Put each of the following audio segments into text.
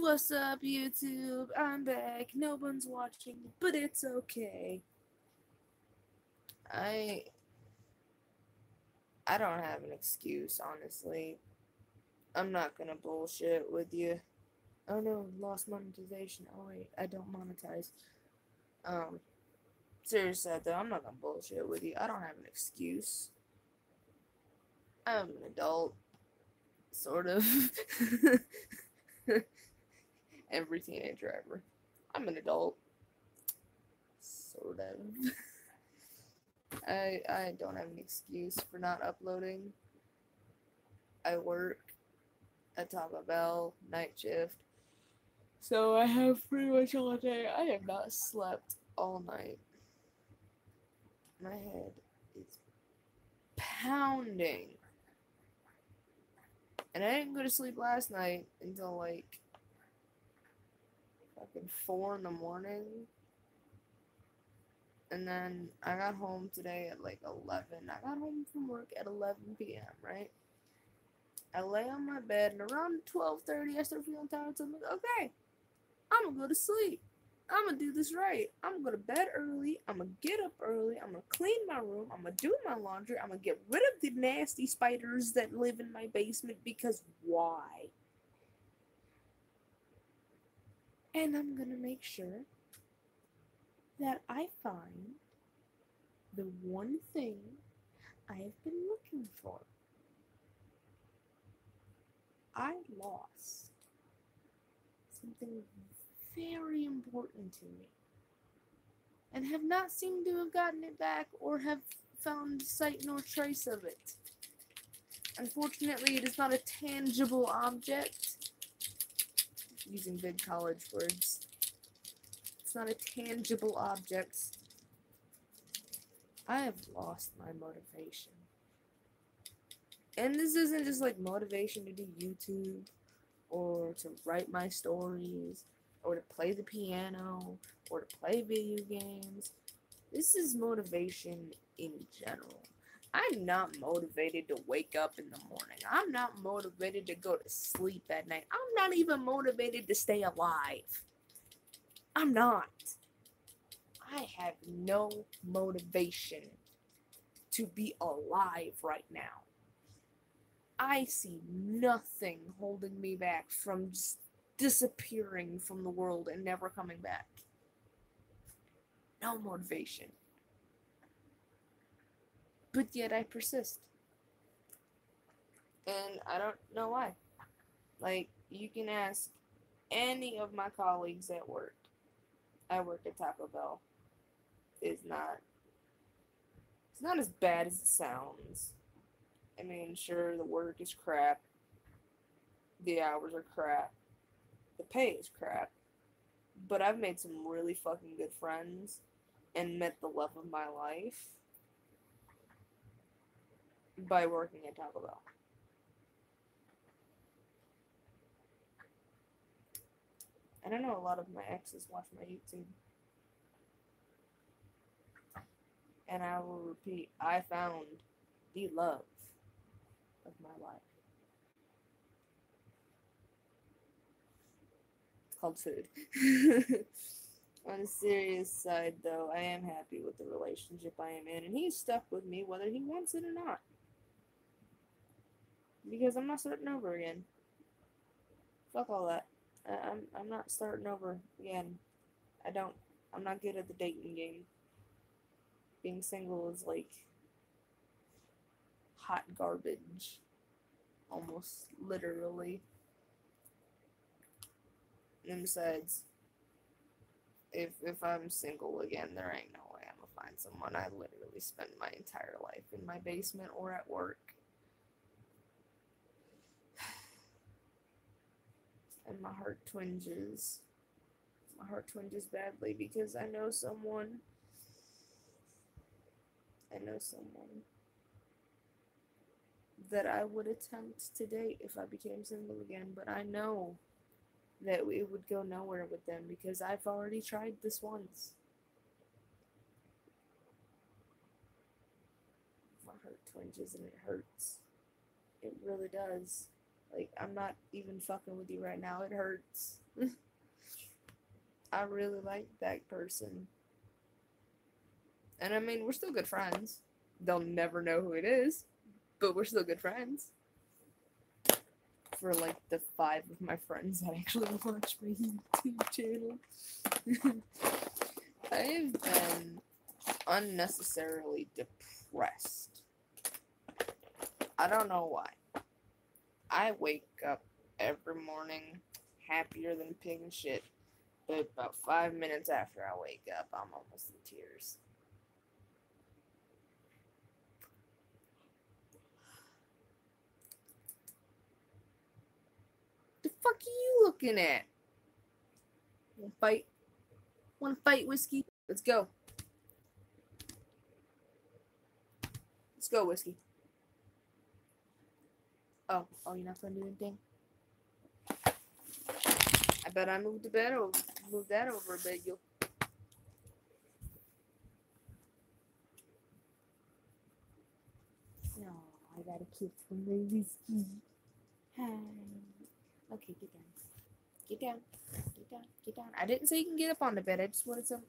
What's up, YouTube? I'm back. No one's watching, but it's okay. I I don't have an excuse, honestly. I'm not gonna bullshit with you. Oh no, lost monetization. Oh wait, I don't monetize. Um, Seriously though, I'm not gonna bullshit with you. I don't have an excuse. I'm an adult, sort of. Every teenager ever. I'm an adult, sort of. I don't have an excuse for not uploading. I work at Taco Bell, night shift. So I have pretty much all day. I have not slept all night. My head is pounding. And I didn't go to sleep last night until like fucking 4 in the morning. And then I got home today at like 11. I got home from work at 11 p.m., right? I lay on my bed and around 12:30 I start feeling tired, so I'm like, okay, I'm gonna go to sleep. I'm gonna do this right. I'm gonna go to bed early. I'm gonna get up early. I'm gonna clean my room. I'm gonna do my laundry. I'm gonna get rid of the nasty spiders that live in my basement because why? And I'm gonna make sure that I find the one thing I've been looking for. I lost something very important to me and have not seemed to have gotten it back or have found sight nor trace of it. Unfortunately, it is not a tangible object. Using big college words. It's not a tangible object. I have lost my motivation. And this isn't just like motivation to do YouTube or to write my stories or to play the piano or to play video games. This is motivation in general. I'm not motivated to wake up in the morning. I'm not motivated to go to sleep at night. I'm not even motivated to stay alive. I'm not. I have no motivation to be alive right now. I see nothing holding me back from just disappearing from the world and never coming back. No motivation. But yet I persist. And I don't know why. Like, you can ask any of my colleagues at work. I work at Taco Bell. It's not as bad as it sounds. I mean, sure, the work is crap. The hours are crap. The pay is crap. But I've made some really fucking good friends and met the love of my life by working at Taco Bell. And I know a lot of my exes watch my YouTube. And I will repeat, I found the love of my life. It's called food. On a serious side, though, I am happy with the relationship I am in, and he's stuck with me whether he wants it or not. Because I'm not starting over again. Fuck all that. I'm not starting over again. I'm not good at the dating game. Being single is like hot garbage. Almost literally. And besides, if I'm single again, there ain't no way I'm gonna find someone. I literally spent my entire life in my basement or at work. And my heart twinges. My heart twinges badly because I know someone that I would attempt to date if I became single again, but I know that it would go nowhere with them because I've already tried this once. My heart twinges and it hurts. It really does. Like, I'm not even fucking with you right now. It hurts. I really like that person. And I mean, we're still good friends. They'll never know who it is, but we're still good friends. For like the 5 of my friends that actually watch my YouTube channel. I have been unnecessarily depressed. I don't know why. I wake up every morning happier than pig and shit, but about 5 minutes after I wake up, I'm almost in tears. The fuck are you looking at? Wanna fight? Wanna fight, Whiskey? Let's go. Let's go, Whiskey. Oh, you're not gonna do anything? I bet I moved the bed or move that over a bit. You'll. No, I got a kiss from the Whiskey. Hi. Okay, get down. Get down. Get down. Get down. I didn't say you can get up on the bed. I just wanted some.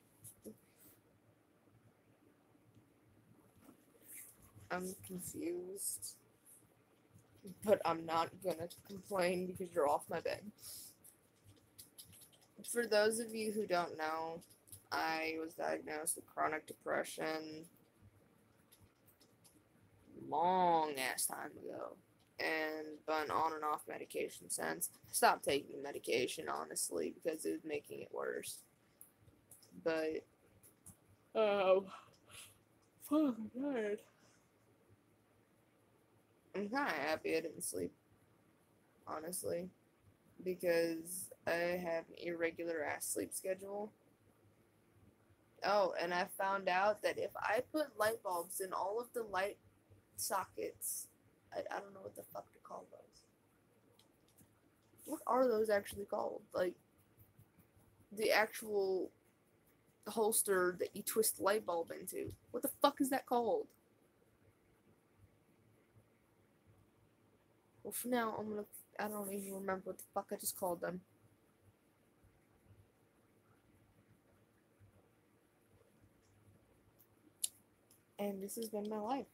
I'm confused. But I'm not gonna complain because you're off my bed. For those of you who don't know, I was diagnosed with chronic depression long ass time ago and been on and off medication since. I stopped taking the medication, honestly, because it was making it worse. But, fucking tired. I'm kind of happy I didn't sleep, honestly, because I have an irregular ass sleep schedule. Oh, and I found out that if I put light bulbs in all of the light sockets, I don't know what the fuck to call those. What are those actually called? Like, the actual holster that you twist the light bulb into. What the fuck is that called? Well, for now, I don't even remember what the fuck I just called them. And this has been my life.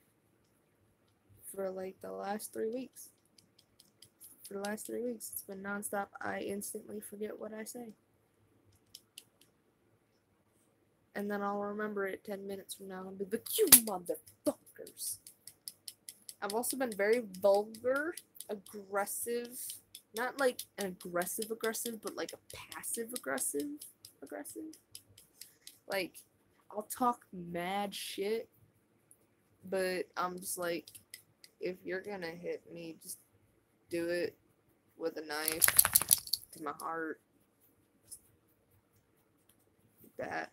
For like the last 3 weeks. For the last 3 weeks, it's been nonstop. I instantly forget what I say. And then I'll remember it 10 minutes from now and be like, you motherfuckers. I've also been very vulgar, aggressive. Not like an aggressive, but like a passive aggressive. Like, I'll talk mad shit, but I'm just like, if you're gonna hit me, just do it with a knife to my heart. Like that.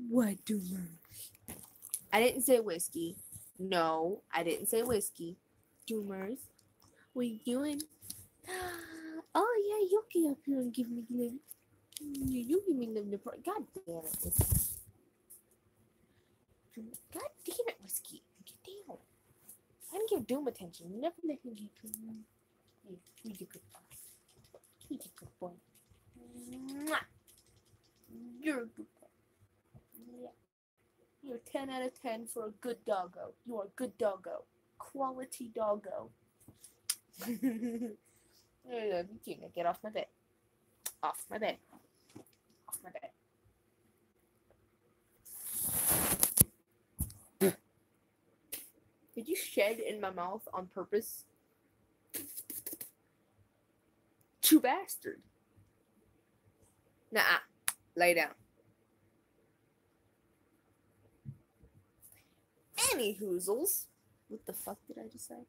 What, Doomer? I didn't say whiskey. No, I didn't say whiskey. Doomers. What you doing? Oh, yeah, you get up here and give me love. You give me love. God damn it, Whiskey. God damn it, Whiskey. Get down. I didn't give Doom attention. You never let me get Doom. He's a good boy. He's a good boy. Mwah. You're a good boy. Yeah. You're 10 out of 10 for a good doggo. You are a good doggo. Quality doggo. I love you too. Now get off my bed. Off my bed. Off my bed. Did you shed in my mouth on purpose? You bastard. Nuh-uh. Lay down. Any hoozles. What the fuck did I just say?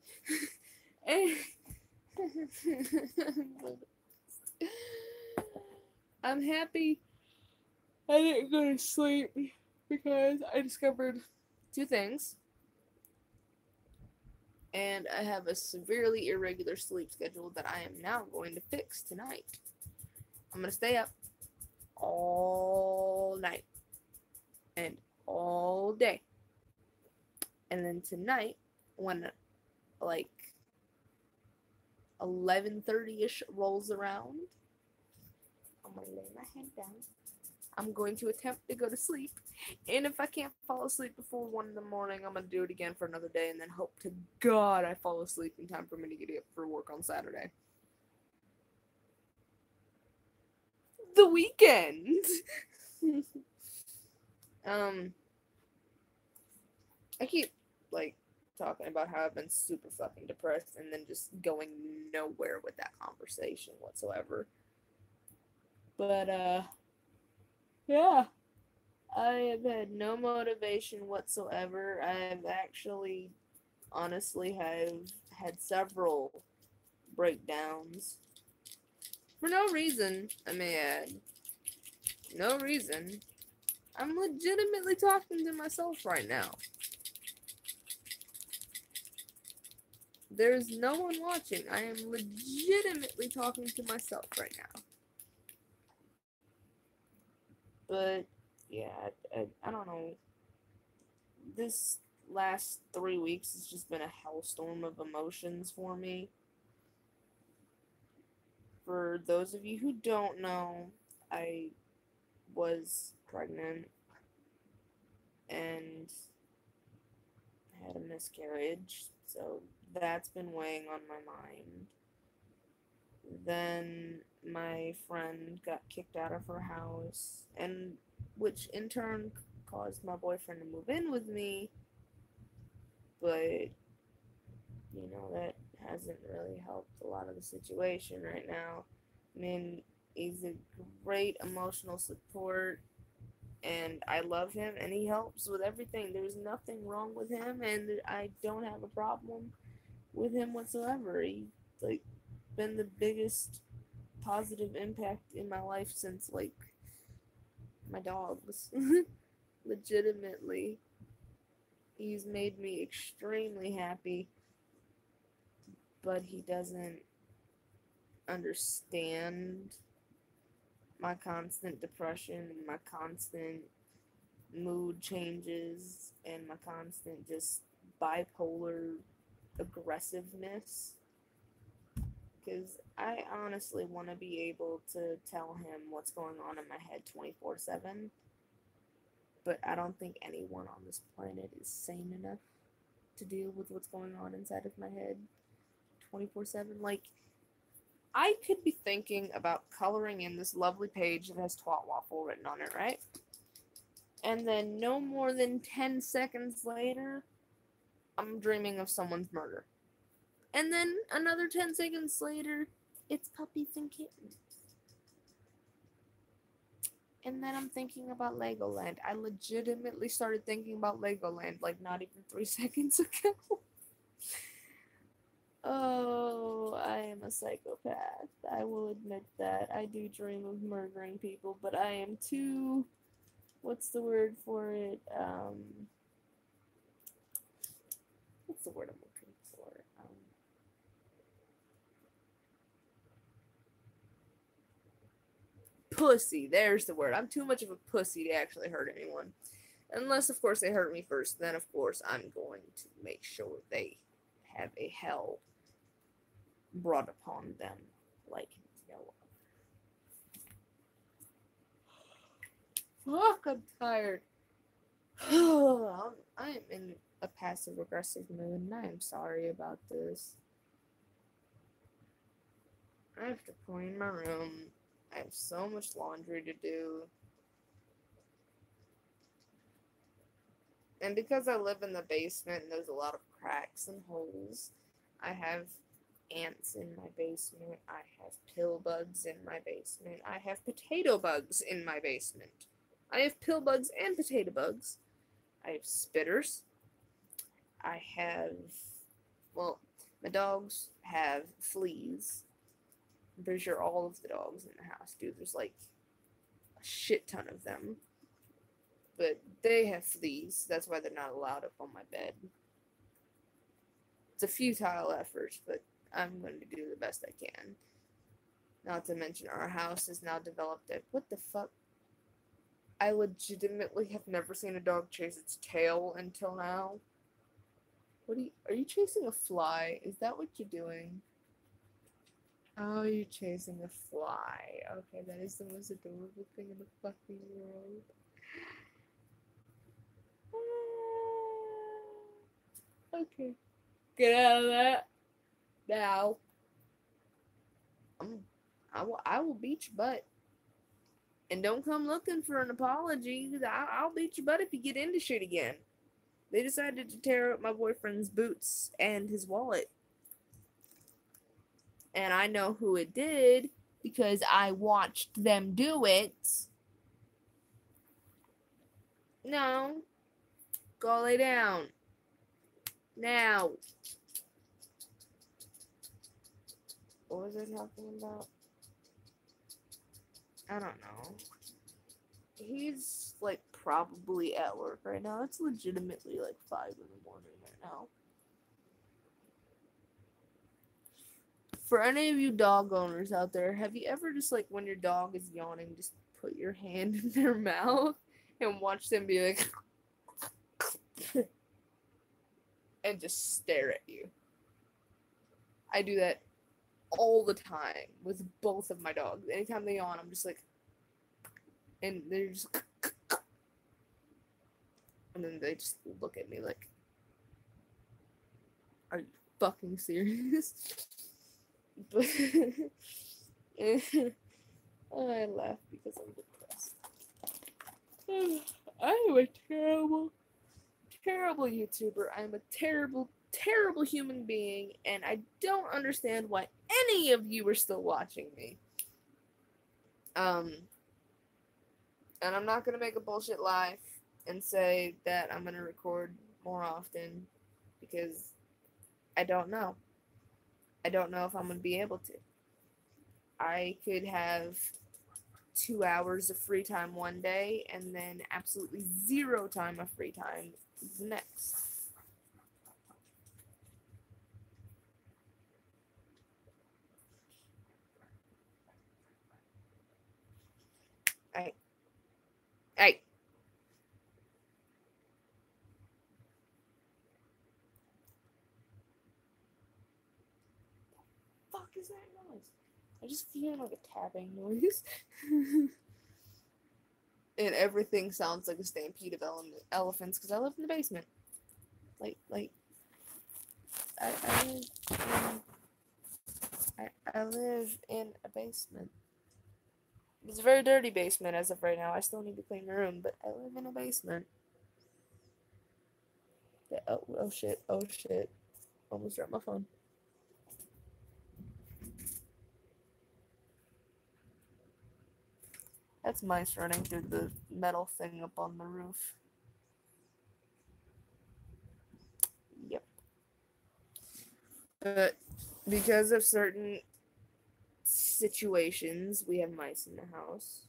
I'm happy I didn't go to sleep because I discovered 2 things. And I have a severely irregular sleep schedule that I am now going to fix tonight. I'm going to stay up all night and all day. And then tonight, when like 11:30ish rolls around, I'm gonna lay my head down. I'm going to attempt to go to sleep. And if I can't fall asleep before 1 in the morning, I'm gonna do it again for another day and then hope to God I fall asleep in time for me to get up for work on Saturday. The weekend! I keep, like, talking about how I've been super fucking depressed and then just going nowhere with that conversation whatsoever. But, yeah. I have had no motivation whatsoever. I have actually, honestly, have had several breakdowns. For no reason, I may add. No reason. I'm legitimately talking to myself right now. There's no one watching. I am legitimately talking to myself right now. But, yeah, I don't know. This last 3 weeks has just been a hellstorm of emotions for me. For those of you who don't know, I was pregnant and had a miscarriage, so that's been weighing on my mind. Then my friend got kicked out of her house, and which in turn caused my boyfriend to move in with me, but you know, that hasn't really helped a lot of the situation right now. I mean, he's a great emotional support, and I love him, and he helps with everything. There's nothing wrong with him, and I don't have a problem with him whatsoever. He's, like, been the biggest positive impact in my life since, like, my dogs. Legitimately. He's made me extremely happy, but he doesn't understand my constant depression and my constant mood changes and my constant just bipolar aggressiveness. Because I honestly want to be able to tell him what's going on in my head 24/7. But I don't think anyone on this planet is sane enough to deal with what's going on inside of my head 24/7. Like, I could be thinking about coloring in this lovely page that has twat waffle written on it, right? And then no more than 10 seconds later, I'm dreaming of someone's murder. And then another 10 seconds later, it's puppies and kittens. And then I'm thinking about Legoland. I legitimately started thinking about Legoland like not even 3 seconds ago. Oh, I am a psychopath. I will admit that. I do dream of murdering people, but I am too... What's the word for it? What's the word I'm looking for? Pussy. There's the word. I'm too much of a pussy to actually hurt anyone. Unless, of course, they hurt me first. Then, of course, I'm going to make sure they have a hell brought upon them like no other. Fuck, I'm tired. I am in a passive-aggressive mood, and I am sorry about this. I have to clean my room. I have so much laundry to do. And because I live in the basement and there's a lot of cracks and holes, I have ants in my basement. I have pill bugs in my basement. I have potato bugs in my basement. I have pill bugs and potato bugs. I have spitters. I have, well, my dogs have fleas. I'm pretty sure all of the dogs in the house do. There's like a shit ton of them. But they have fleas. That's why they're not allowed up on my bed. It's a futile effort, but I'm going to do the best I can. Not to mention our house has now developed a... What the fuck? I legitimately have never seen a dog chase its tail until now. Are you chasing a fly? Is that what you're doing? Oh, you're chasing a fly. Okay, that is the most adorable thing in the fucking world. Okay. Get out of that. Now. I will beat your butt. And don't come looking for an apology, because I'll beat your butt if you get into shit again. They decided to tear up my boyfriend's boots and his wallet. And I know who it did because I watched them do it. No. Go lay down. Now. What was I talking about? I don't know. He's like probably at work right now. It's legitimately like 5 in the morning right now. For any of you dog owners out there, have you ever just like when your dog is yawning, just put your hand in their mouth and watch them be like and just stare at you? I do that all the time with both of my dogs. Anytime they yawn, I'm just like, and they're just, and then they just look at me like, are you fucking serious? But I laugh because I'm depressed. I am a terrible, terrible YouTuber. I'm a terrible, terrible human being, and I don't understand why any of you are still watching me. And I'm not gonna make a bullshit life and say that I'm gonna record more often because I don't know. I don't know if I'm gonna be able to. I could have 2 hours of free time one day and then absolutely 0 time of free time the next. Hey. Fuck is that noise? I just feel like a tapping noise. And everything sounds like a stampede of elephants because I live in the basement. I live in a basement. It's a very dirty basement as of right now. I still need to clean the room, but I live in a basement. Oh shit. Almost dropped my phone. That's mice running through the metal thing up on the roof. Yep. But because of certain situations, we have mice in the house.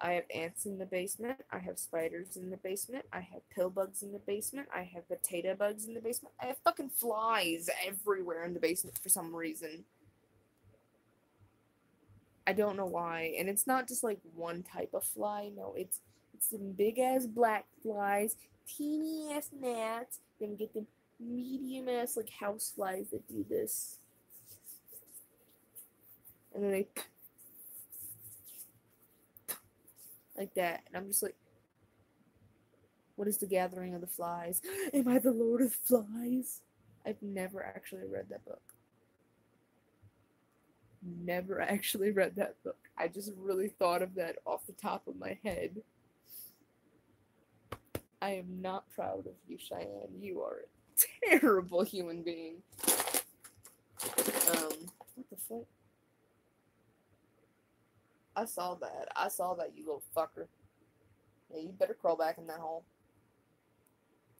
I have ants in the basement. I have spiders in the basement. I have pill bugs in the basement. I have potato bugs in the basement. I have fucking flies everywhere in the basement for some reason. I don't know why. And it's not just like one type of fly. No, it's some big ass black flies, teeny ass gnats. Then get them medium ass like house flies that do this. And then they like that. And I'm just like, what is the gathering of the flies? Am I the Lord of Flies? I've never actually read that book. Never actually read that book. I just really thought of that off the top of my head. I am not proud of you, Cheyenne. You are a terrible human being. What the fuck? I saw that, you little fucker. Yeah, you better crawl back in that hole.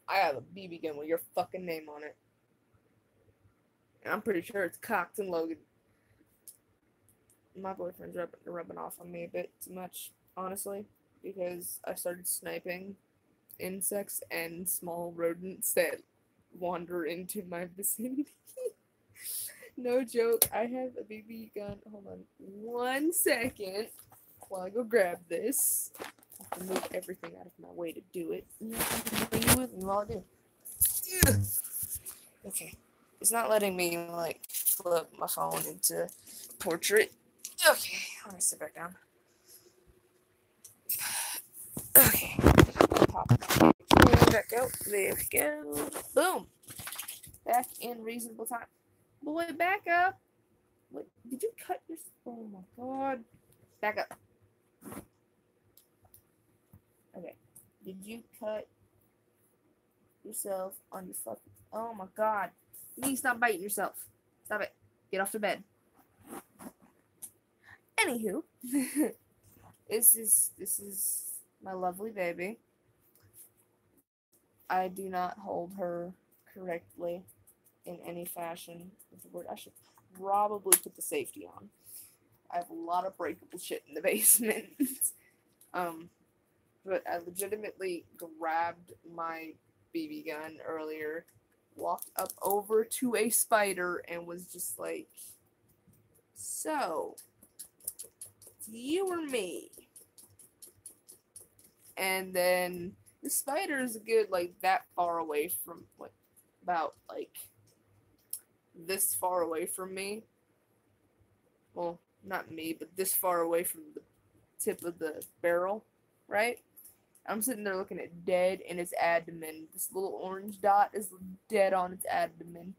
I have a BB gun with your fucking name on it. And I'm pretty sure it's cocked and loaded. My boyfriend's rubbing off on me a bit too much, honestly, because I started sniping insects and small rodents that wander into my vicinity. No joke, I have a BB gun. Hold on 1 second while I go grab this. I have to move everything out of my way to do it. Bring you with me while I do. Okay. It's not letting me, like, flip my phone into portrait. Okay, let me sit back down. Okay, pop back out. There we go. Boom. Back in reasonable time. Boy, back up. What? Did you cut your? Oh my god. Back up. Okay. Did you cut yourself on your fucking? Oh my god. You need to stop biting yourself. Stop it. Get off the bed. Anywho, this is my lovely baby. I do not hold her correctly in any fashion with the word. I should probably put the safety on. I have a lot of breakable shit in the basement. But I legitimately grabbed my BB gun earlier, walked up over to a spider, and was just like, so, it's you or me? And then the spider is a good, like, that far away from, what, about, like, this far away from me. Well, not me, but this far away from the tip of the barrel, right? I'm sitting there looking at dead in its abdomen. This little orange dot is dead on its abdomen.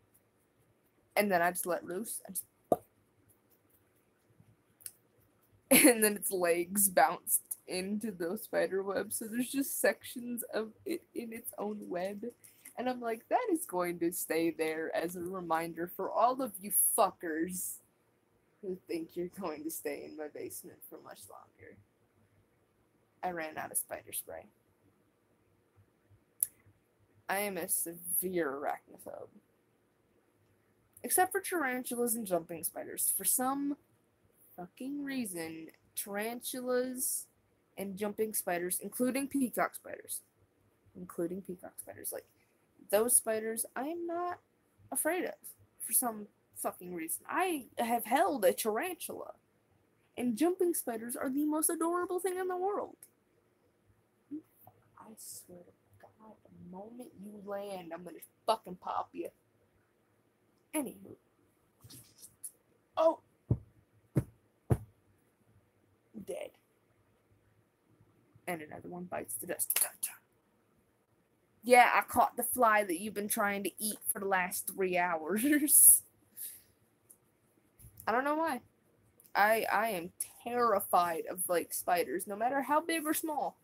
And then I just let loose. And then its legs bounced into those spider webs. So there's just sections of it in its own web. And I'm like, that is going to stay there as a reminder for all of you fuckers who think you're going to stay in my basement for much longer. I ran out of spider spray. I am a severe arachnophobe. Except for tarantulas and jumping spiders. For some fucking reason, tarantulas and jumping spiders, including peacock spiders, like, those spiders I am not afraid of for some fucking reason. I have held a tarantula, and jumping spiders are the most adorable thing in the world. I swear to God, the moment you land, I'm gonna fucking pop you. Anywho. Oh! Dead. And another one bites the dust. Yeah, I caught the fly that you've been trying to eat for the last 3 hours. I don't know why. I am terrified of, like, spiders, no matter how big or small.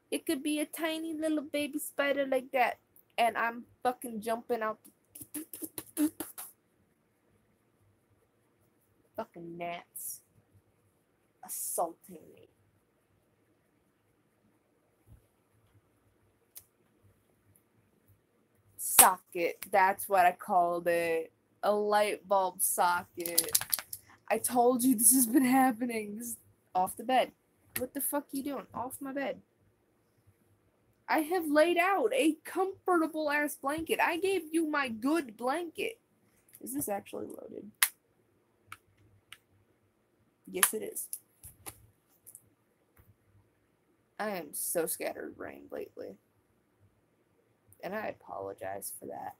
It could be a tiny little baby spider like that, and I'm fucking jumping out. Fucking gnats assaulting me. Socket, that's what I called it. A light bulb socket. I told you this has been happening. This is off the bed. What the fuck are you doing? Off my bed. I have laid out a comfortable ass blanket. I gave you my good blanket. Is this actually loaded? Yes, it is. I am so scatterbrained lately. And I apologize for that.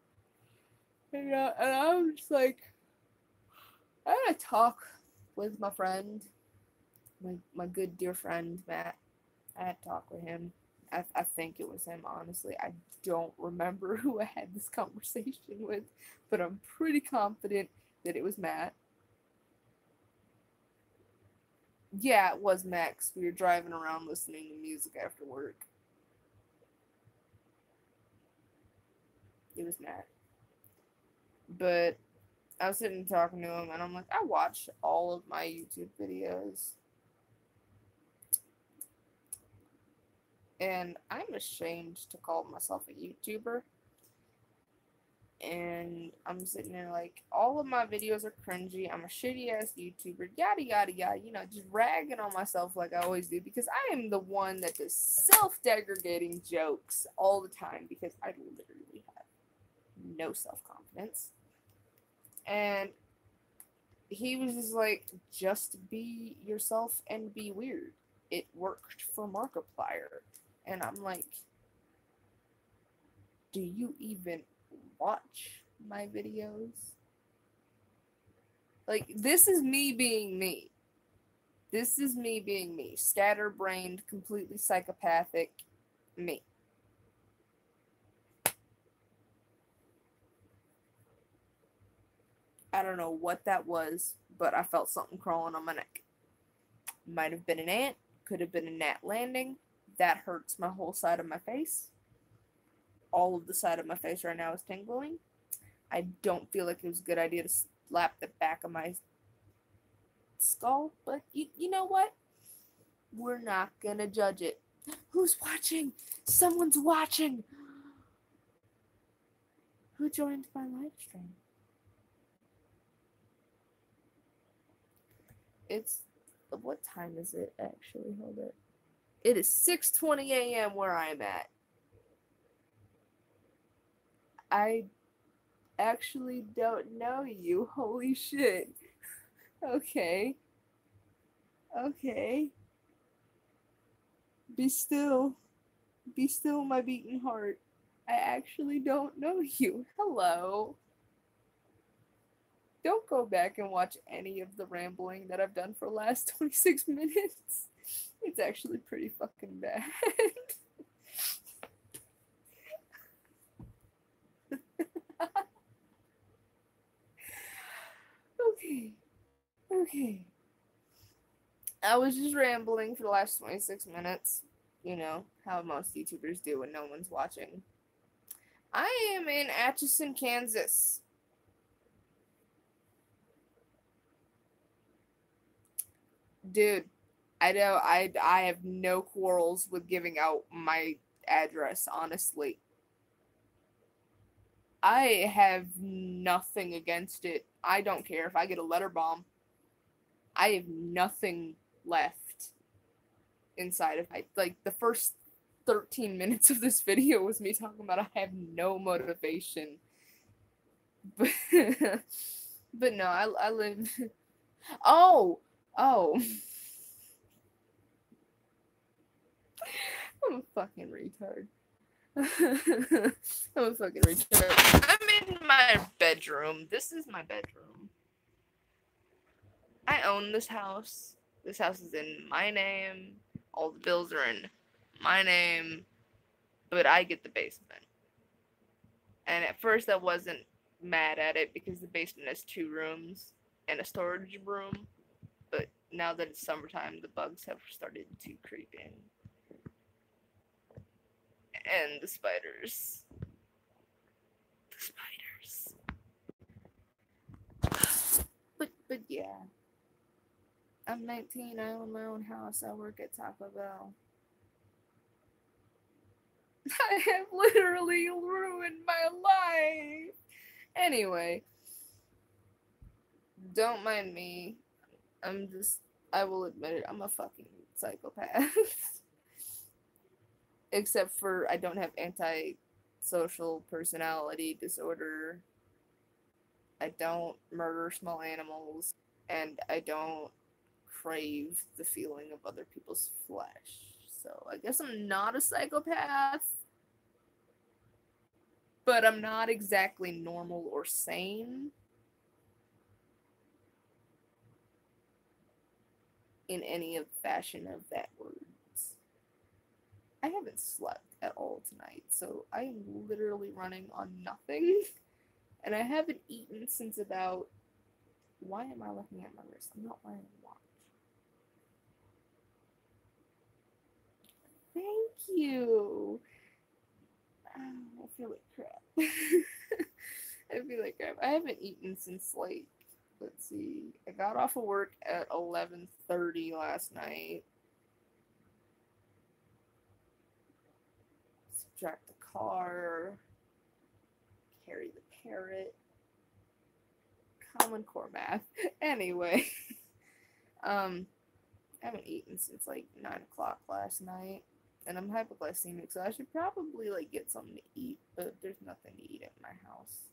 And I'm just like, I had to talk with my friend, my good dear friend, Matt. I had to talk with him. I think it was him, honestly. I don't remember who I had this conversation with, but I'm pretty confident that it was Matt. Yeah, it was Max. We were driving around listening to music after work. It was Matt. But I was sitting talking to him, and I'm like, I watch all of my YouTube videos. And I'm ashamed to call myself a YouTuber. And I'm sitting there like, all of my videos are cringy. I'm a shitty ass YouTuber. Yada, yada, yada. You know, just ragging on myself like I always do. Because I am the one that does self-degrading jokes all the time. Because I literally have no self-confidence. And he was just like, just be yourself and be weird. It worked for Markiplier. And I'm like, do you even watch my videos? Like, this is me being me. This is me being me. Scatterbrained, completely psychopathic me. I don't know what that was, but I felt something crawling on my neck. Might have been an ant, could have been a gnat landing. That hurts my whole side of my face. All of the side of my face right now is tingling. I don't feel like it was a good idea to slap the back of my skull, but you know what? We're not gonna judge it. Who's watching? Someone's watching! Who joined my live stream? It's... What time is it, actually? Hold it. It is 6:20 a.m. where I'm at. I actually don't know you. Holy shit. Okay. Okay. Be still. Be still, my beating heart. I actually don't know you. Hello. Don't go back and watch any of the rambling that I've done for the last 26 minutes. It's actually pretty fucking bad. Okay. Okay. I was just rambling for the last 26 minutes. You know, how most YouTubers do when no one's watching. I am in Atchison, Kansas. Dude, I know I have no quarrels with giving out my address, honestly. I have nothing against it. I don't care if I get a letter bomb. I have nothing left inside of my... Like, the first 13 minutes of this video was me talking about I have no motivation. But, but no, I live... Oh! Oh. I'm a fucking retard. I'm a fucking retard. I'm in my bedroom. This is my bedroom. I own this house. This house is in my name. All the bills are in my name. But I get the basement. And at first I wasn't mad at it because the basement has 2 rooms and a storage room. But now that it's summertime, the bugs have started to creep in. And the spiders. The spiders. But yeah. I'm 19, I own my own house, I work at Taco Bell. I have literally ruined my life! Anyway. Don't mind me. I will admit it, I'm a fucking psychopath. Except for I don't have antisocial personality disorder. I don't murder small animals. And I don't crave the feeling of other people's flesh. So I guess I'm not a psychopath. But I'm not exactly normal or sane. In any of fashion of that words. I haven't slept at all tonight, so I am literally running on nothing. And I haven't eaten since about... Why am I looking at my wrist? I'm not wearing a watch. Thank you! Oh, I feel like crap. I feel like crap. I haven't eaten since, like, let's see. I got off of work at 11:30 last night. Subtract the car. Carry the parrot. Common Core math. Anyway. I haven't eaten since like 9 o'clock last night. And I'm hypoglycemic, so I should probably like get something to eat, but there's nothing to eat at my house.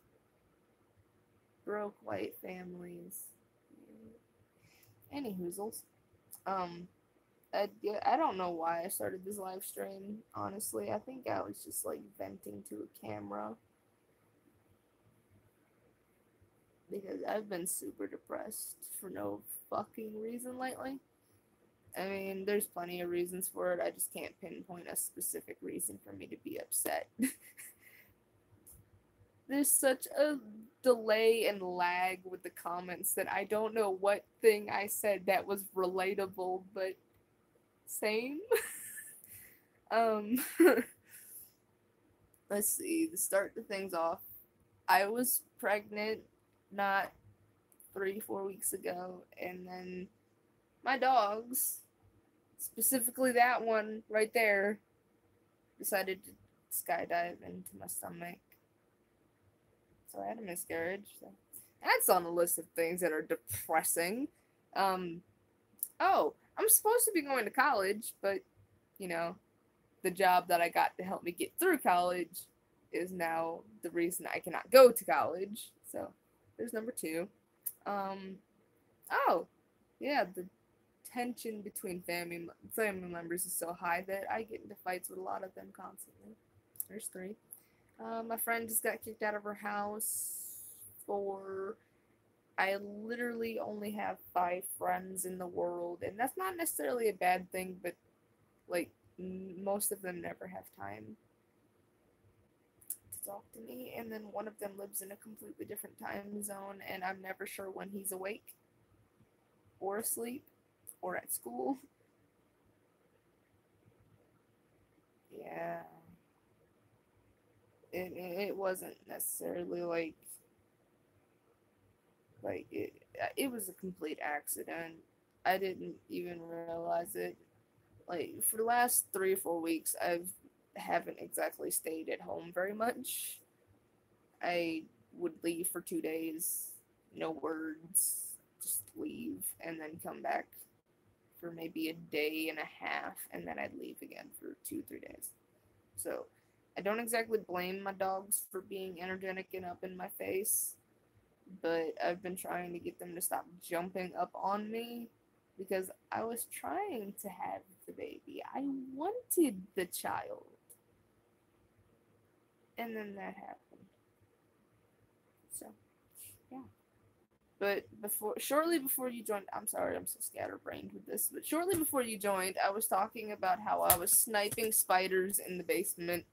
Broke white families. Any hoozles. I don't know why I started this live stream, honestly. I think I was just like venting to a camera. because I've been super depressed for no fucking reason lately. I mean, there's plenty of reasons for it. I just can't pinpoint a specific reason for me to be upset. There's such a delay and lag with the comments that I don't know what thing I said that was relatable, but same. um, let's see. To start the things off, I was pregnant not 3, 4 weeks ago, and then my dogs, specifically that one right there, decided to skydive into my stomach. So I had a miscarriage. So that's on the list of things that are depressing. Oh, I'm supposed to be going to college, but, you know, the job that I got to help me get through college is now the reason I cannot go to college. So there's number two. Oh, yeah, the tension between family members is so high that I get into fights with a lot of them constantly. There's three. My friend just got kicked out of her house for. I literally only have 5 friends in the world, and that's not necessarily a bad thing, but like most of them never have time to talk to me, and then one of them lives in a completely different time zone, and I'm never sure when he's awake or asleep or at school. Yeah. It wasn't necessarily like it was a complete accident. I didn't even realize it. Like for the last 3 or 4 weeks, haven't exactly stayed at home very much. I would leave for 2 days, no words, just leave, and then come back for maybe a day and a half, and then I'd leave again for 2, 3 days. So I don't exactly blame my dogs for being energetic and up in my face, but I've been trying to get them to stop jumping up on me because I was trying to have the baby. I wanted the child. And then that happened. So, yeah. But shortly before you joined, I'm sorry, I'm so scatterbrained with this, but shortly before you joined, I was talking about how I was sniping spiders in the basement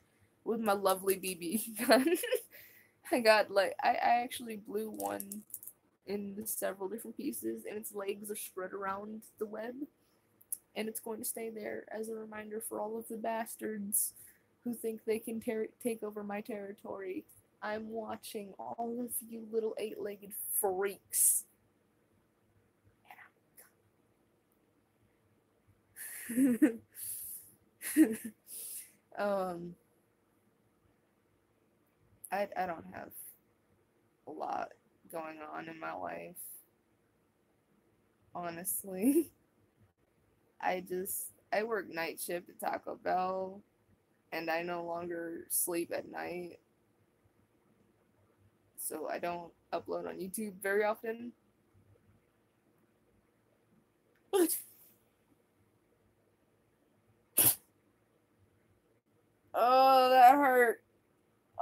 with my lovely BB gun. I actually blew one in several different pieces, and its legs are spread around the web, and it's going to stay there as a reminder for all of the bastards who think they can take over my territory. I'm watching all of you little 8-legged freaks. um, I don't have a lot going on in my life, honestly. I work night shift at Taco Bell, and I no longer sleep at night, so I don't upload on YouTube very often. Oh, that hurt.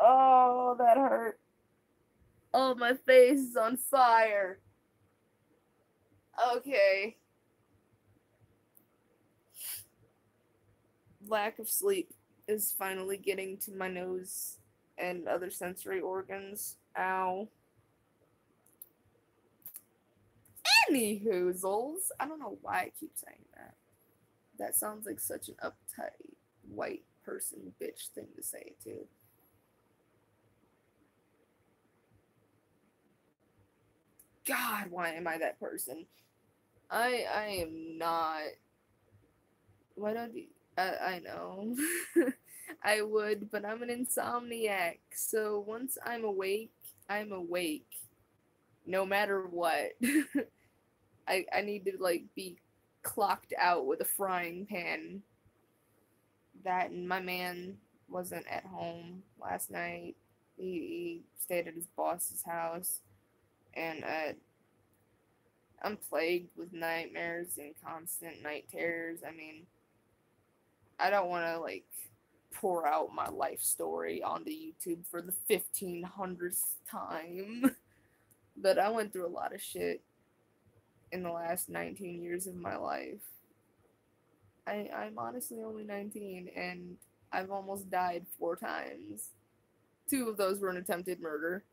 Oh, that hurt. Oh, my face is on fire. Okay. Lack of sleep is finally getting to my nose and other sensory organs. Ow. Anywhoozles. I don't know why I keep saying that. That sounds like such an uptight white person bitch thing to say too. God, why am I that person? I am not. Why don't you? I know. I would, but I'm an insomniac. So once I'm awake, I'm awake. No matter what. I need to like be clocked out with a frying pan. That and my man wasn't at home last night. He stayed at his boss's house, and I'm plagued with nightmares and constant night terrors. I mean, I don't want to like pour out my life story onto YouTube for the 1500th time. But I went through a lot of shit in the last 19 years of my life. I'm honestly only 19, and I've almost died 4 times. 2 of those were an attempted murder.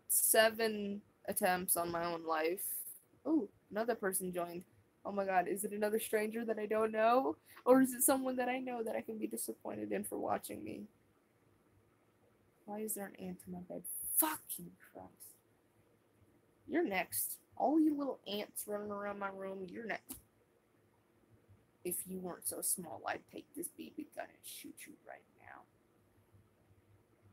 7 attempts on my own life. Oh, another person joined. Oh my god, is it another stranger that I don't know? Or is it someone that I know that I can be disappointed in for watching me? Why is there an ant in my bed? Fucking Christ. You're next. All you little ants running around my room, you're next. If you weren't so small, I'd take this BB gun and shoot you right now.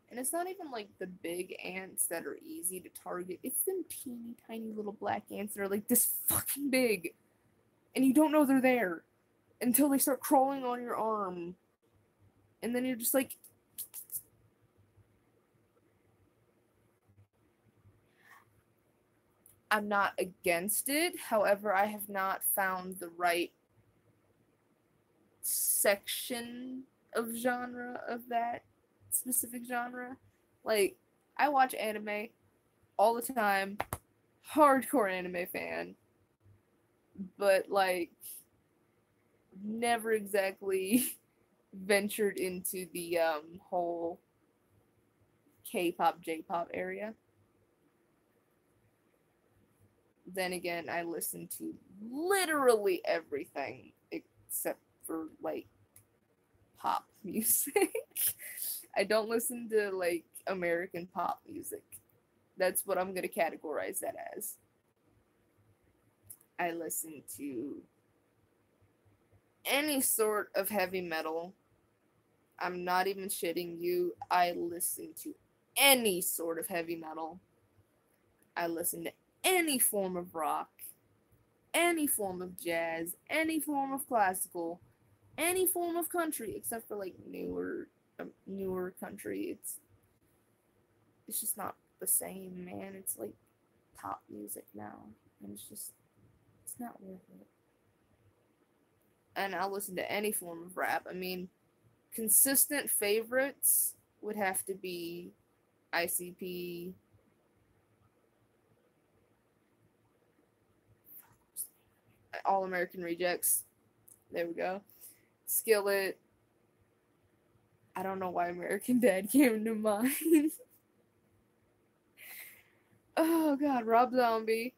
And it's not even like the big ants that are easy to target. It's them teeny tiny little black ants that are like this fucking big. And you don't know they're there until they start crawling on your arm. And then you're just like... I'm not against it. However, I have not found the right section of genre of that specific genre. Like, I watch anime all the time, hardcore anime fan, but like never exactly ventured into the whole K-pop, J-pop area. Then again, I listen to literally everything except for like pop music. I don't listen to like American pop music. That's what I'm gonna categorize that as. I listen to any sort of heavy metal. I'm not even shitting you. I listen to any sort of heavy metal. I listen to any form of rock, any form of jazz, any form of classical, any form of country, except for like newer country. It's just not the same, man. It's like pop music now, and it's not worth it. And I'll listen to any form of rap. I mean, consistent favorites would have to be ICP, All American Rejects. There we go. Skillet. I don't know why American Dad came to mind. Oh god, Rob Zombie.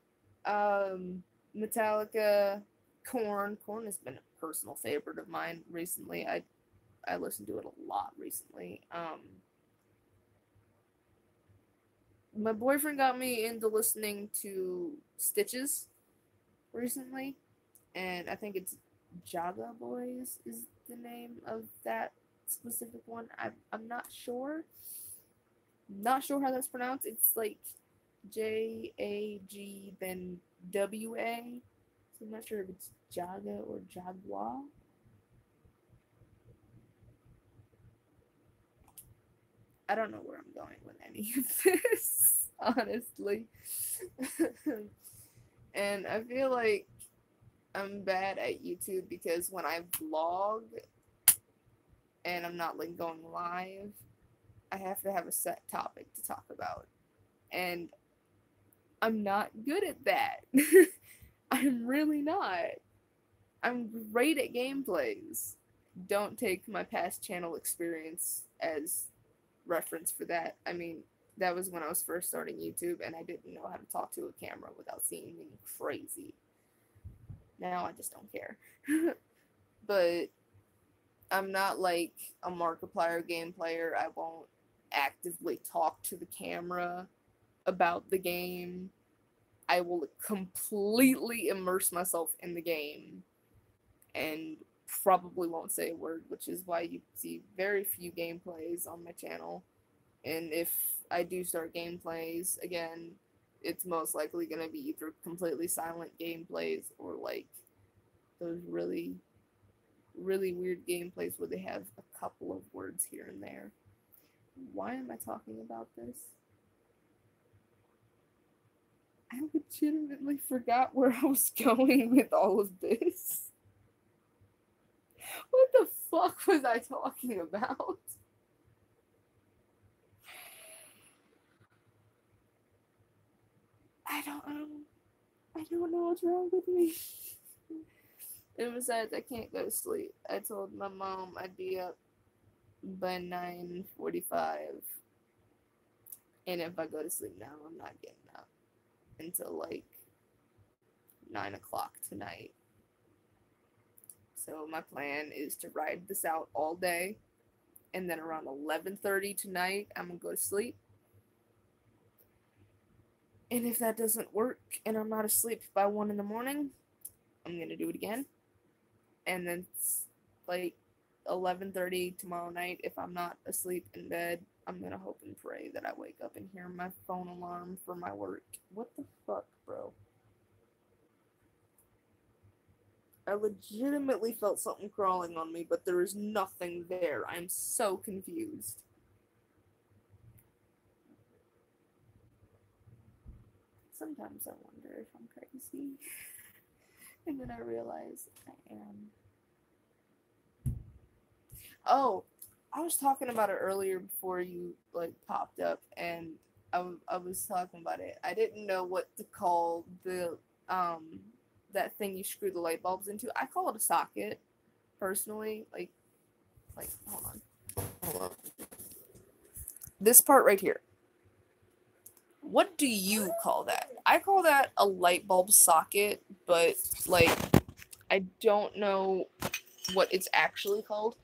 Metallica, Korn. Korn has been a personal favorite of mine recently. I listened to it a lot recently. My boyfriend got me into listening to Stitches recently, and I think it's Jaga Boys is the name of that specific one. I'm not sure. Not sure how that's pronounced. It's like JAG then WA. So I'm not sure if it's Jaga or Jaguar. I don't know where I'm going with any of this, honestly. And I feel like I'm bad at YouTube because when I vlog and I'm not like going live, I have to have a set topic to talk about. And I'm not good at that. I'm really not. I'm great at gameplays. Don't take my past channel experience as reference for that. I mean, that was when I was first starting YouTube and I didn't know how to talk to a camera without seeming crazy. Now I just don't care. But I'm not like a Markiplier game player. I won't actively talk to the camera about the game. I will completely immerse myself in the game and probably won't say a word, which is why you see very few gameplays on my channel. And if I do start gameplays again, it's most likely going to be either completely silent gameplays or like those really, really weird gameplays where they have a couple of words here and there. Why am I talking about this? I legitimately forgot where I was going with all of this. What the fuck was I talking about? I don't know what's wrong with me. And besides, I can't go to sleep. I told my mom I'd be up by 9:45. And if I go to sleep now, I'm not getting up until like 9 o'clock tonight. So my plan is to ride this out all day. And then around 11:30 tonight, I'm going to go to sleep. And if that doesn't work and I'm not asleep by 1 in the morning, I'm going to do it again. And then like 11:30 tomorrow night, if I'm not asleep in bed, I'm going to hope and pray that I wake up and hear my phone alarm for my work. What the fuck, bro? I legitimately felt something crawling on me, but there is nothing there. I'm so confused. Sometimes I wonder if I'm crazy. And then I realize I am. Oh, I was talking about it earlier before you like popped up, and I was talking about it. I didn't know what to call the that thing you screw the light bulbs into. I call it a socket, personally. Like hold on. This part right here. What do you call that? I call that a light bulb socket, but like I don't know what it's actually called.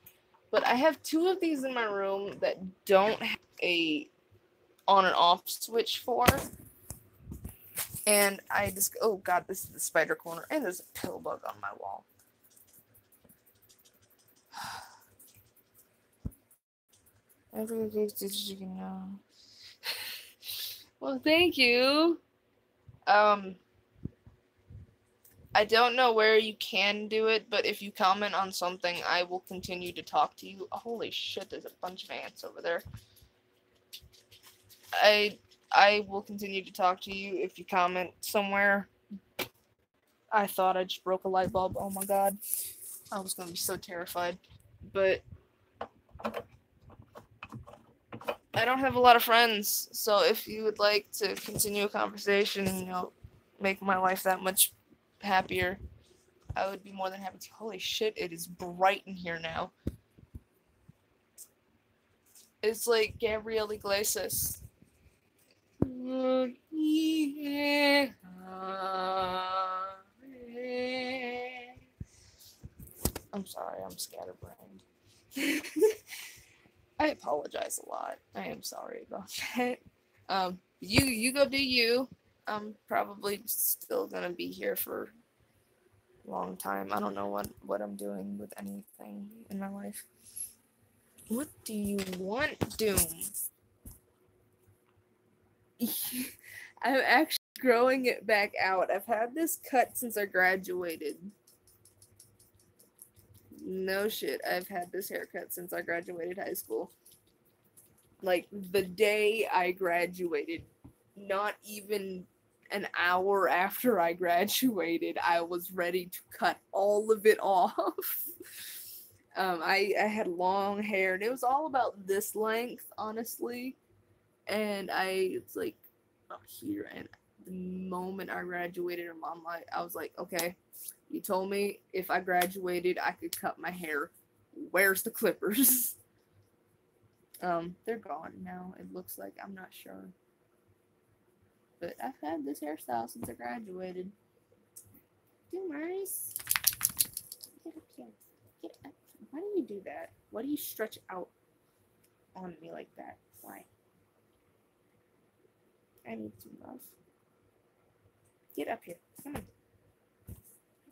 But I have two of these in my room that don't have a on and off switch for. And I just, oh god, this is the spider corner. And there's a pill bug on my wall. Every case you can know. Well, thank you. I don't know where you can do it, but if you comment on something, I will continue to talk to you. Oh, holy shit, there's a bunch of ants over there. I will continue to talk to you if you comment somewhere. I thought I just broke a light bulb. Oh my god. I was gonna be so terrified. But I don't have a lot of friends, so if you would like to continue a conversation and, make my life that much happier, I would be more than happy to. Holy shit, it is bright in here now. It's like Gabrielle Iglesias. Yeah. I'm sorry, I'm scatterbrained. I apologize a lot. I am sorry about that. You go do you. I'm probably still gonna be here for a long time. I don't know what I'm doing with anything in my life. What do you want, Doom? I'm actually growing it back out. I've had this cut since I graduated. No shit, I've had this haircut since I graduated high school. Like, the day I graduated, not even an hour after I graduated, I was ready to cut all of it off. I had long hair, and it was all about this length, honestly. And it's like up here, and the moment I graduated, I was like, okay, you told me if I graduated, I could cut my hair. Where's the clippers? They're gone now, it looks like. I'm not sure. But I've had this hairstyle since I graduated. Doomers. Get up here. Get up. Why do you do that? Why do you stretch out on me like that? Why? I need some love. Get up here. Come on.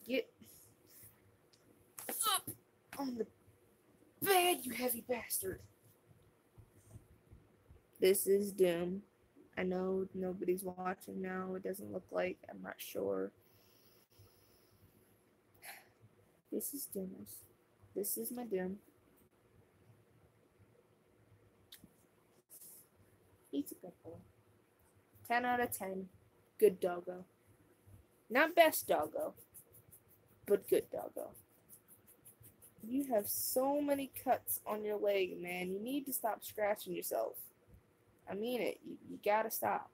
Get up on the bed, you heavy bastard. This is Doom. I know nobody's watching now. It doesn't look like. I'm not sure. This is Doomers. This is my Doom. He's a good boy. 10 out of 10. Good doggo. Not best doggo, but good doggo. You have so many cuts on your leg, man. You need to stop scratching yourself. I mean it. You gotta stop.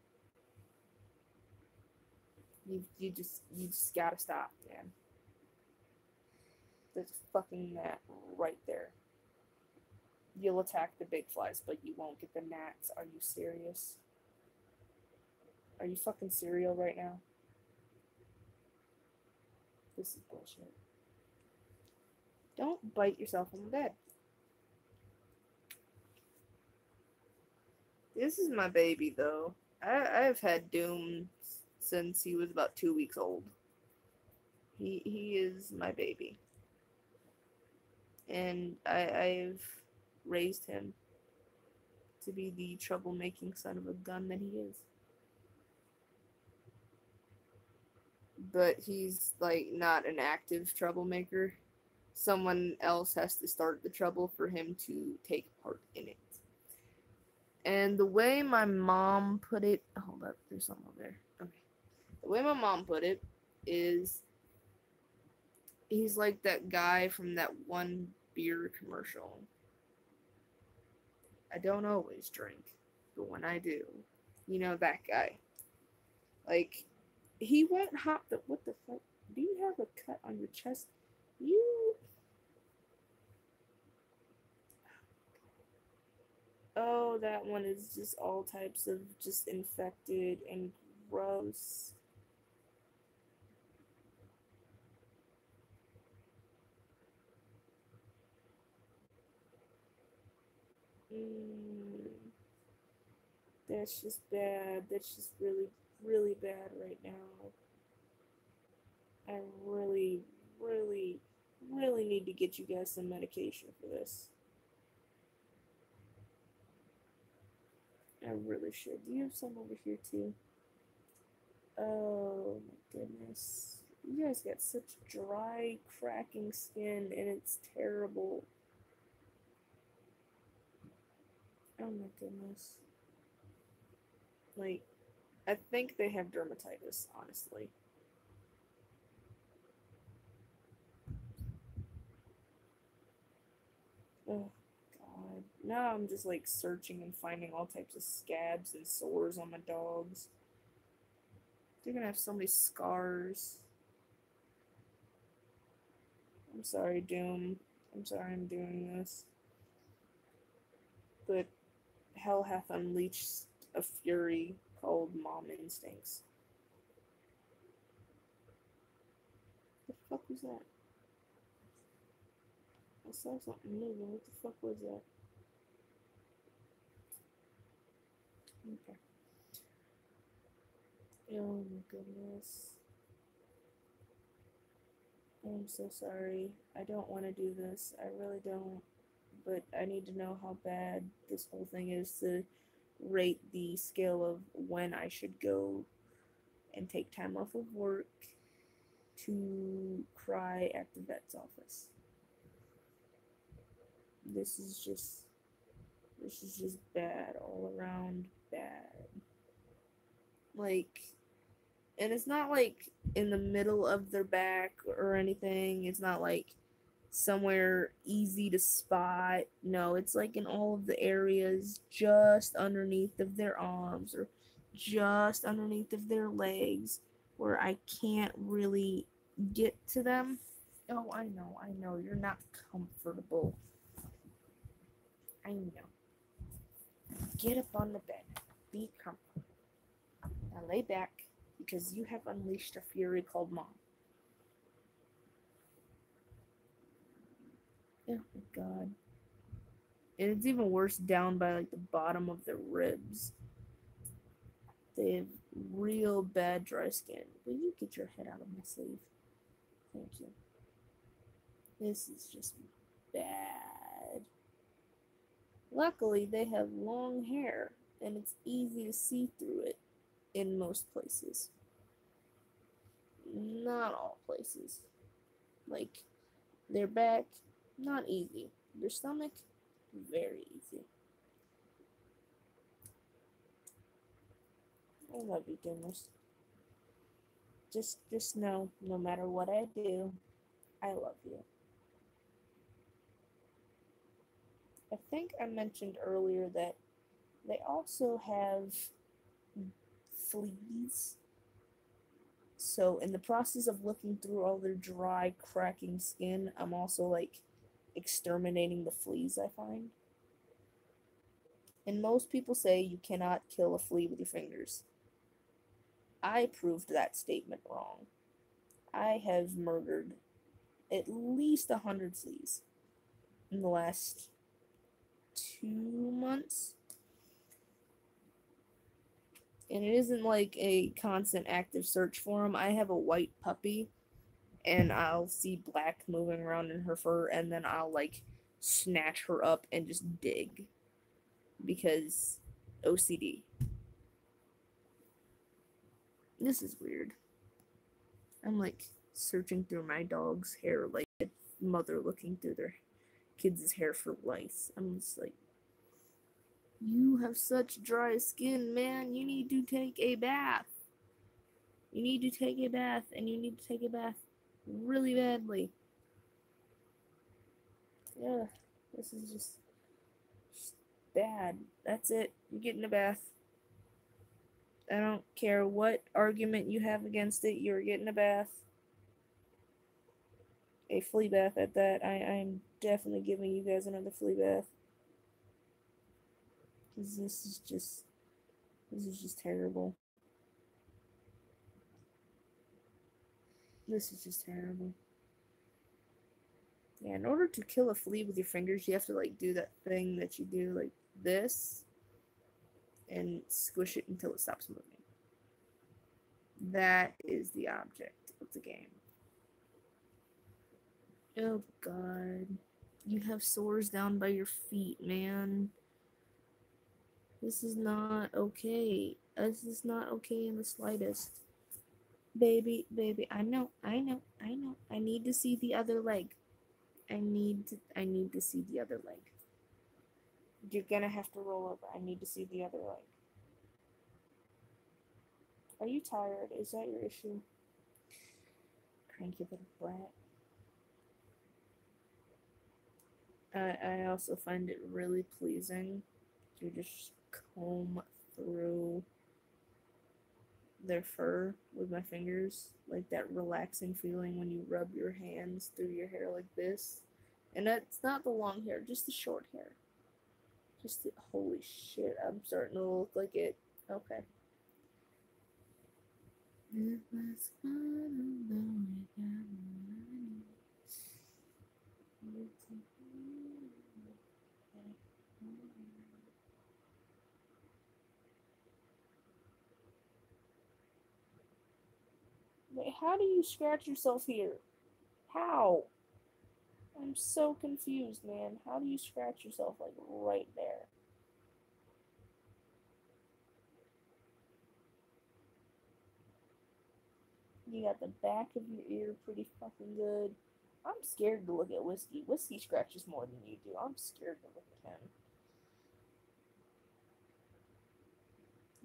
You just gotta stop, man. There's fucking gnat right there. You'll attack the big flies, but you won't get the gnats. Are you serious? Are you fucking serial right now? This is bullshit. Don't bite yourself on the bed. This is my baby, though. I've had Doom since he was about 2 weeks old. He is my baby. And I've raised him to be the troublemaking son of a gun that he is. But he's, like, not an active troublemaker. Someone else has to start the trouble for him to take part in it. And the way my mom put it... Hold up, there's something over there. Okay. The way my mom put it is... He's like that guy from that one beer commercial. I don't always drink, but when I do, you know that guy. Like, he won't hop the... What the fuck? Do you have a cut on your chest? You... Oh, that one is just all types of just infected and gross. That's just bad. That's just really, really bad right now. I really, really, really need to get you guys some medication for this. I really should. Do you have some over here too? Oh my goodness. You guys got such dry, cracking skin and it's terrible. Oh my goodness. Like, I think they have dermatitis, honestly. Oh god. Now I'm just like searching and finding all types of scabs and sores on my dogs. They're gonna have so many scars. I'm sorry, Doom. I'm sorry I'm doing this. But hell hath unleashed a fury called Mom Instincts. What the fuck was that? I saw something moving. What the fuck was that? Okay. Oh my goodness. I'm so sorry. I don't want to do this. I really don't. But I need to know how bad this whole thing is to rate the scale of when I should go and take time off of work to cry at the vet's office. This is just bad, all around bad. Like, and it's not like in the middle of their back or anything. It's not like somewhere easy to spot. No, it's like in all of the areas just underneath of their arms or just underneath of their legs where I can't really get to them. Oh, I know, you're not comfortable. I know. Get up on the bed. Be comfortable. Now lay back because you have unleashed a fury called Mom. Oh my god. And it's even worse down by like the bottom of their ribs. They have real bad dry skin. Will you get your head out of my sleeve? Thank you. This is just bad. Luckily, they have long hair, and it's easy to see through it in most places. Not all places. Like, their back, not easy. Their stomach, very easy. I love you, Doomers. Just know, no matter what I do, I love you. I think I mentioned earlier that they also have fleas. So in the process of looking through all their dry, cracking skin, I'm also like exterminating the fleas I find. And most people say you cannot kill a flea with your fingers. I proved that statement wrong. I have murdered at least 100 fleas in the last 2 months. And it isn't like a constant active search for them. I have a white puppy, and I'll see black moving around in her fur, and then I'll like snatch her up and just dig. Because OCD. This is weird. I'm like searching through my dog's hair like a mother looking through their kids' hair for lice. I'm just like, you have such dry skin, man. You need to take a bath. You need to take a bath, and you need to take a bath really badly. Yeah, this is just bad. That's it. You're getting a bath. I don't care what argument you have against it, you're getting a bath. A flea bath at that. I'm definitely giving you guys another flea bath. Because this is just terrible. This is just terrible. Yeah, in order to kill a flea with your fingers, you have to like do that thing that you do like this and squish it until it stops moving. That is the object of the game. Oh god. You have sores down by your feet, man. This is not okay. This is not okay in the slightest. Baby, I know. I need to see the other leg. I need to see the other leg. You're gonna have to roll over. I need to see the other leg. Are you tired? Is that your issue? Cranky little brat. I also find it really pleasing to just comb through their fur with my fingers, like that relaxing feeling when you rub your hands through your hair like this. And that's not the long hair, just the short hair. Just the, holy shit, I'm starting to look like it. Okay. Wait, how do you scratch yourself here? How? I'm so confused, man. How do you scratch yourself, like, right there? You got the back of your ear pretty fucking good. I'm scared to look at Whiskey. Whiskey scratches more than you do. I'm scared to look at him.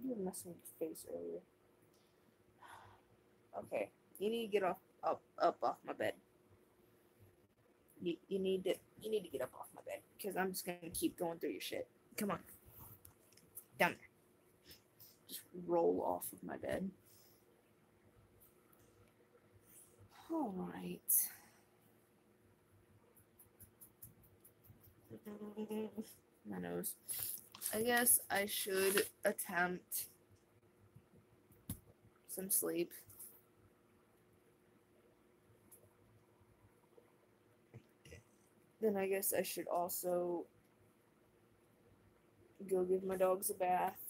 You were messing with your face earlier. Okay, you need to get up off my bed. You need to get up off my bed because I'm just gonna keep going through your shit. Come on, down there. Just roll off of my bed. All right. My nose. I guess I should attempt some sleep. Then I guess I should also go give my dogs a bath.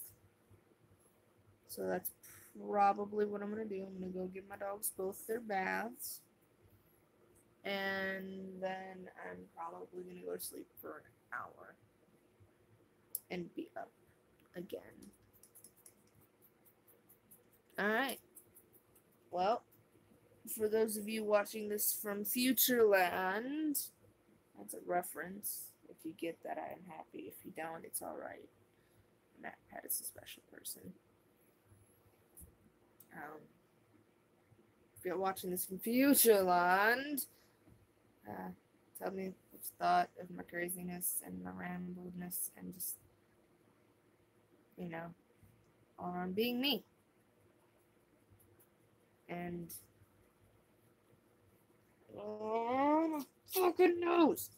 So that's probably what I'm gonna do. I'm gonna go give my dogs both their baths. And then I'm probably gonna go to sleep for an hour. And be up again. Alright. Well, for those of you watching this from Futureland, that's a reference. If you get that, I am happy. If you don't, it's alright. Matt Pat is a special person. If you're watching this from Futureland, tell me what you thought of my craziness and my rambledness and just, you know, on being me. And oh my fucking nose!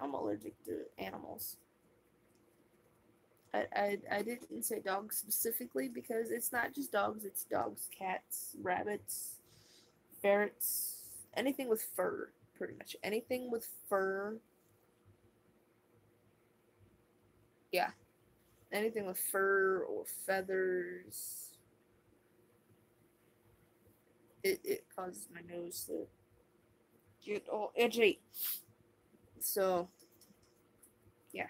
I'm allergic to animals. I didn't say dogs specifically because it's not just dogs, it's dogs, cats, rabbits, ferrets, anything with fur, pretty much. Anything with fur. Yeah. Anything with fur or feathers. It causes my nose to get all itchy. So, yeah.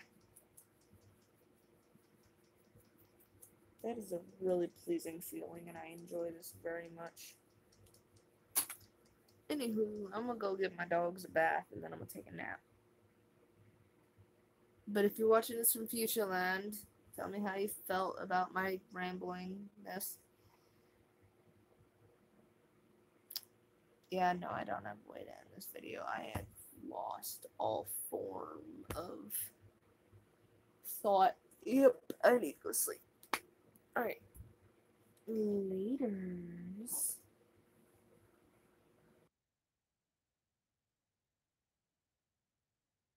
That is a really pleasing feeling, and I enjoy this very much. Anywho, I'm gonna go give my dogs a bath, and then I'm gonna take a nap. But if you're watching this from Futureland, tell me how you felt about my ramblingness. Yeah, no, I don't have a way to end this video. I have lost all form of thought. Yep, I need to go sleep. Alright. Later.